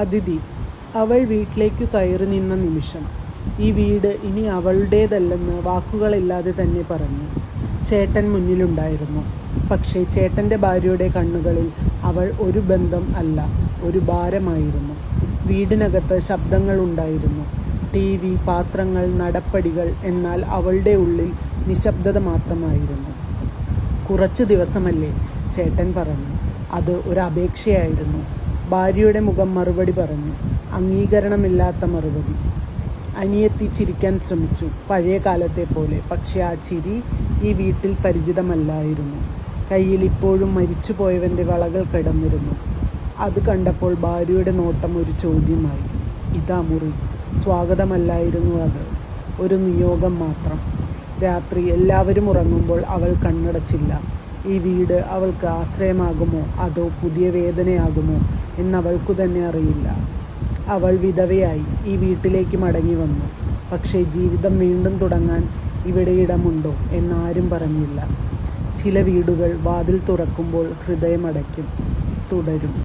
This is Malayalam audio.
അതിഥി അവൾ വീട്ടിലേക്കു കയറി നിന്ന നിമിഷം ഈ വീട് ഇനി അവളുടേതല്ലെന്ന് വാക്കുകളില്ലാതെ തന്നെ പറഞ്ഞു. ചേട്ടൻ മുന്നിലുണ്ടായിരുന്നു. പക്ഷേ ചേട്ടൻ്റെ ഭാര്യയുടെ കണ്ണുകളിൽ അവൾ ഒരു ബന്ധം അല്ല, ഒരു ഭാരമായിരുന്നു. വീടിനകത്ത് ശബ്ദങ്ങളുണ്ടായിരുന്നു. TV, പാത്രങ്ങൾ, നടപ്പടികൾ. എന്നാൽ അവളുടെ ഉള്ളിൽ നിശബ്ദത മാത്രമായിരുന്നു. കുറച്ചു ദിവസമല്ലേ, ചേട്ടൻ പറഞ്ഞു. അത് ഒരു അപേക്ഷയായിരുന്നു. ഭാര്യയുടെ മുഖം മറുപടി പറഞ്ഞു. അംഗീകരണമില്ലാത്ത മറുപടി. അനിയത്തി ചിരിക്കാൻ ശ്രമിച്ചു, പഴയ കാലത്തെ പോലെ. പക്ഷെ ആ ചിരി ഈ വീട്ടിൽ പരിചിതമല്ലായിരുന്നു. കയ്യിൽ ഇപ്പോഴും മരിച്ചുപോയവൻ്റെ വളകൾ കിടന്നിരുന്നു. അത് കണ്ടപ്പോൾ ഭാര്യയുടെ നോട്ടം ഒരു ചോദ്യമായി. ഇതാ മുറി. സ്വാഗതമല്ലായിരുന്നു അത്, ഒരു നിയോഗം മാത്രം. രാത്രി എല്ലാവരും ഉറങ്ങുമ്പോൾ അവൾ കണ്ണടച്ചില്ല. ഈ വീട് അവൾക്ക് ആശ്രയമാകുമോ അതോ പുതിയ വേദനയാകുമോ എന്നവൾക്കു തന്നെ അറിയില്ല. അവൾ വിധവയായി ഈ വീട്ടിലേക്ക് മടങ്ങി വന്നു. പക്ഷേ ജീവിതം വീണ്ടും തുടങ്ങാൻ ഇവിടെ ഇടമുണ്ടോ എന്നാരും പറഞ്ഞില്ല. ചില വീടുകൾ വാതിൽ തുറക്കുമ്പോൾ ഹൃദയമടയ്ക്കും. തുടരും.